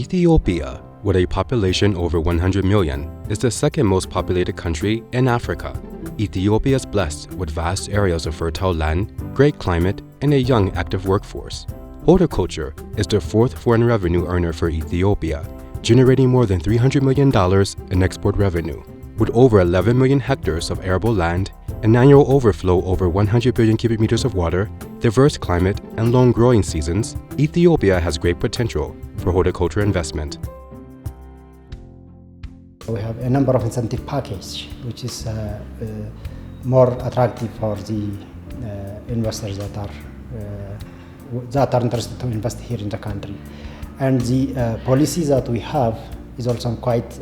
Ethiopia, with a population over 100 million, is the second most populated country in Africa. Ethiopia is blessed with vast areas of fertile land, great climate, and a young active workforce. Horticulture is the fourth foreign revenue earner for Ethiopia, generating more than $300 million in export revenue. With over 11 million hectares of arable land, an annual overflow over 100 billion cubic meters of water, diverse climate, and long growing seasons, Ethiopia has great potential for horticulture investment. We have a number of incentive packages, which is more attractive for the investors that are interested to invest here in the country. And the policies that we have is also quite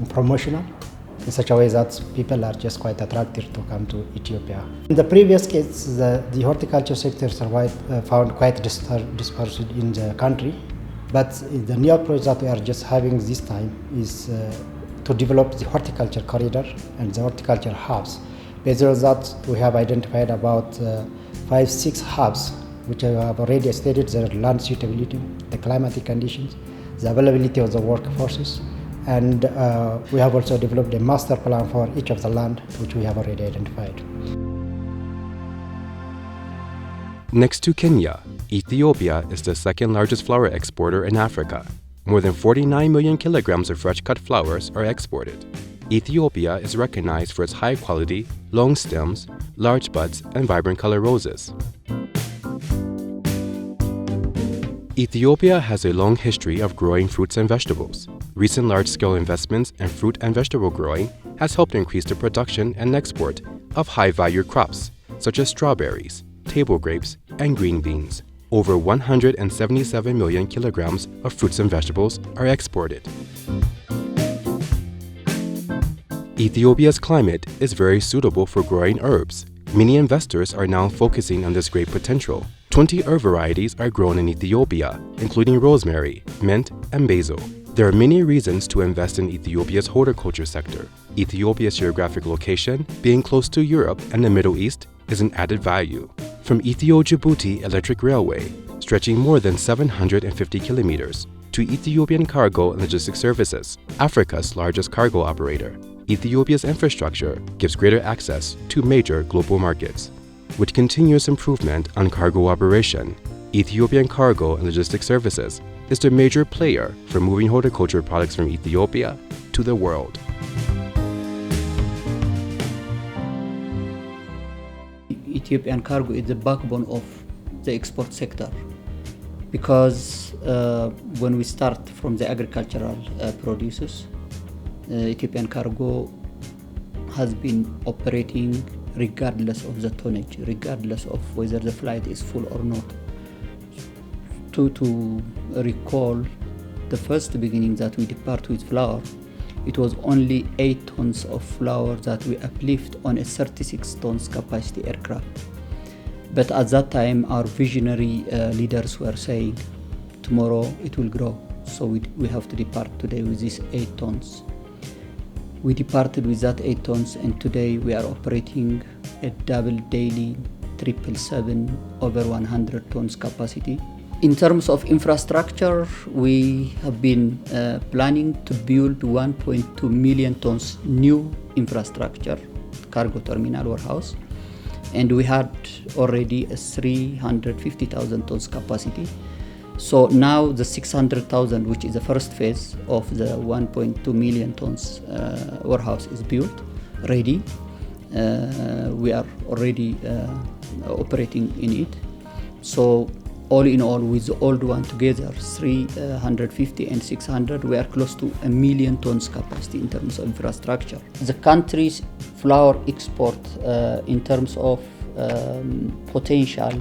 promotional, in such a way that people are just quite attracted to come to Ethiopia. In the previous case, the horticulture sector found quite dispersed in the country, but the new approach that we are just having this time is to develop the horticulture corridor and the horticulture hubs. Based on that, we have identified about 5-6 hubs, which I have already stated their land suitability, the climatic conditions, the availability of the workforces, and we have also developed a master plan for each of the land, which we have already identified. Next to Kenya, Ethiopia is the second largest flower exporter in Africa. More than 49 million kilograms of fresh-cut flowers are exported. Ethiopia is recognized for its high-quality, long stems, large buds, and vibrant color roses. Ethiopia has a long history of growing fruits and vegetables. Recent large-scale investments in fruit and vegetable growing has helped increase the production and export of high-value crops such as strawberries, table grapes, and green beans. Over 177 million kilograms of fruits and vegetables are exported. Ethiopia's climate is very suitable for growing herbs. Many investors are now focusing on this great potential. 20 herb varieties are grown in Ethiopia, including rosemary, mint, and basil. There are many reasons to invest in Ethiopia's horticulture sector. Ethiopia's geographic location, being close to Europe and the Middle East, is an added value. From Ethio-Djibouti Electric Railway, stretching more than 750 kilometers, to Ethiopian Cargo and Logistics Services, Africa's largest cargo operator, Ethiopia's infrastructure gives greater access to major global markets. With continuous improvement on cargo operation, Ethiopian Cargo and Logistics Services is the major player for moving horticulture products from Ethiopia to the world. Ethiopian Cargo is the backbone of the export sector because when we start from the agricultural producers, Ethiopian Cargo has been operating regardless of the tonnage, regardless of whether the flight is full or not. To recall the first beginning that we depart with flour, it was only 8 tons of flour that we uplift on a 36 tons capacity aircraft. But at that time, our visionary leaders were saying, tomorrow it will grow. So we have to depart today with these 8 tons. We departed with that 8 tons, and today we are operating a double daily 777 over 100 tons capacity. In terms of infrastructure, we have been planning to build 1.2 million tons new infrastructure, cargo terminal warehouse, and we had already a 350,000 tons capacity. So now the 600,000, which is the first phase of the 1.2 million tons warehouse, is built, ready. We are already operating in it. So all in all, with the old one together, 350 and 600, we are close to 1 million tons capacity in terms of infrastructure. The country's flower export in terms of potential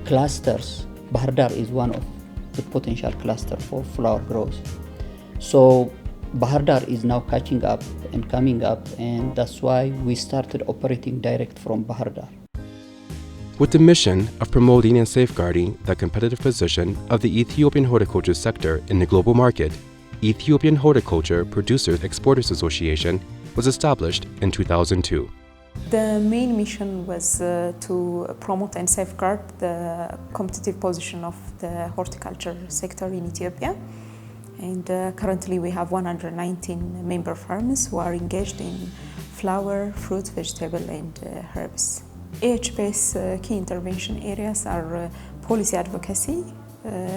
clusters, Bahar Dar is one of the potential cluster for flower growth. So Bahar Dar is now catching up and coming up, and that's why we started operating direct from Bahar Dar. With the mission of promoting and safeguarding the competitive position of the Ethiopian horticulture sector in the global market, Ethiopian Horticulture Producers Exporters Association was established in 2002. The main mission was to promote and safeguard the competitive position of the horticulture sector in Ethiopia. And currently we have 119 member farmers who are engaged in flower, fruit, vegetable and herbs. EHPEA's key intervention areas are policy advocacy,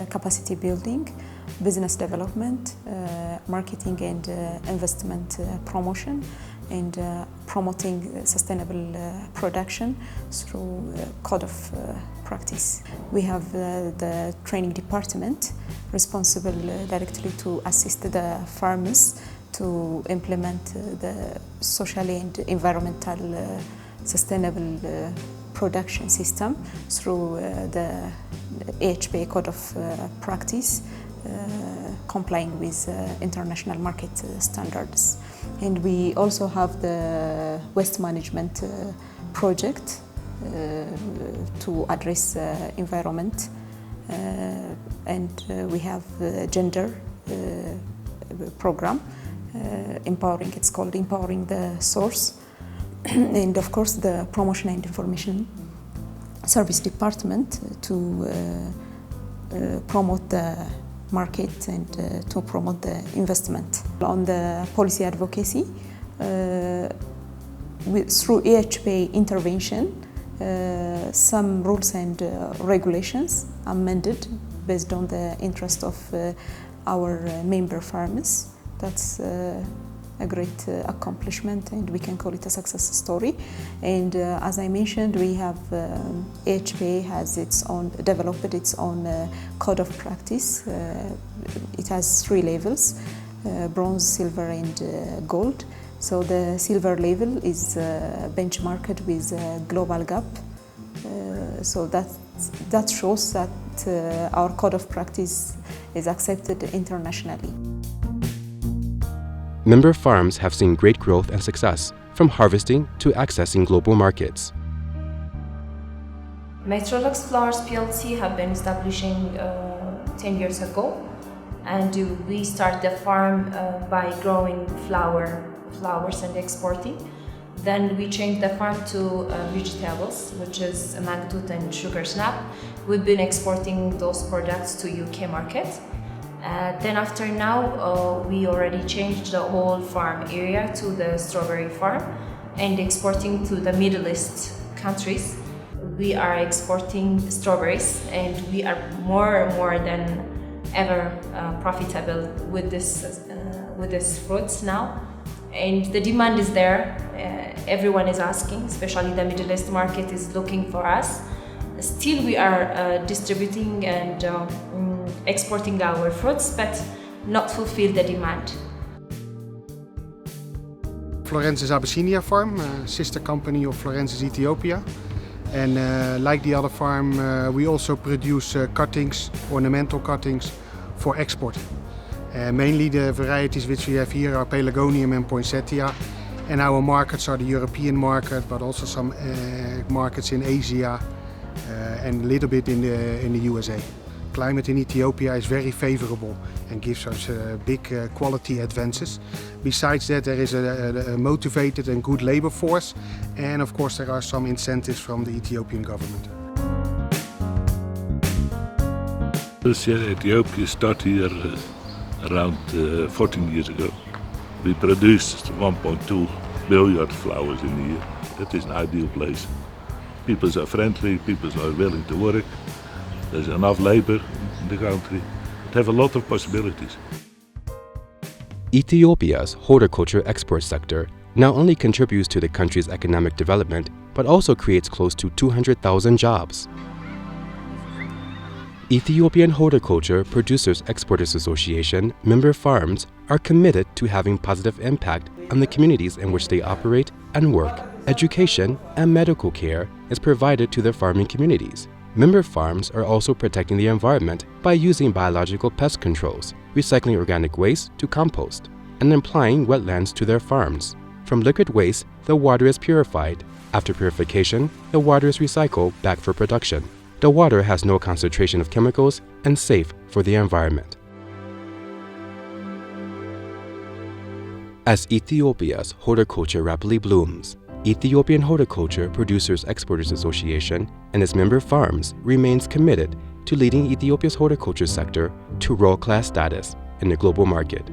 capacity building, business development, marketing and investment promotion, and promoting sustainable production through code of practice. We have the training department responsible directly to assist the farmers to implement the socially and environmental sustainable production system through the EHPEA code of practice, complying with international market standards. And we also have the waste management project to address environment, and we have the gender program, empowering, it's called Empowering the Source. And of course the Promotion and Information Service Department to promote the market and to promote the investment. On the policy advocacy, through EHPEA intervention, some rules and regulations amended based on the interest of our member farmers. That's a great accomplishment, and we can call it a success story. And as I mentioned, we have EHPEA has developed its own code of practice. It has 3 levels: bronze, silver, and gold. So the silver level is benchmarked with global gap. So that shows that our code of practice is accepted internationally. Member farms have seen great growth and success, from harvesting to accessing global markets. Metrolux Flowers PLC have been establishing 10 years ago, and we started the farm by growing flowers and exporting. Then we changed the farm to vegetables, which is magdut and sugar snap. We've been exporting those products to UK market. Then after now, we already changed the whole farm area to the strawberry farm and exporting to the Middle East countries. We are exporting strawberries, and we are more than ever profitable with this fruits now. And the demand is there. Everyone is asking, especially the Middle East market is looking for us. Still, we are distributing and exporting our fruits, but not fulfill the demand. Florence's Abyssinia Farm, sister company of Florence's Ethiopia. And like the other farm, we also produce cuttings, ornamental cuttings for export. Mainly the varieties which we have here are Pelargonium and Poinsettia. And our markets are the European market, but also some markets in Asia and a little bit in the USA. Climate in Ethiopia is very favorable and gives us big quality advances. Besides that, there is a motivated and good labor force, and of course there are some incentives from the Ethiopian government. Ethiopia started here around 14 years ago. We produced 1.2 billion flowers in a year. That is an ideal place. People are friendly, people are willing to work. There's enough labor in the country. It have a lot of possibilities. Ethiopia's horticulture export sector not only contributes to the country's economic development, but also creates close to 200,000 jobs. Ethiopian Horticulture Producers Exporters Association member farms are committed to having positive impact on the communities in which they operate and work. Education and medical care is provided to their farming communities. Member farms are also protecting the environment by using biological pest controls, recycling organic waste to compost, and applying wetlands to their farms. From liquid waste, the water is purified. After purification, the water is recycled back for production. The water has no concentration of chemicals and safe for the environment. As Ethiopia's horticulture rapidly blooms, Ethiopian Horticulture Producers Exporters Association and its member farms remains committed to leading Ethiopia's horticulture sector to world-class status in the global market.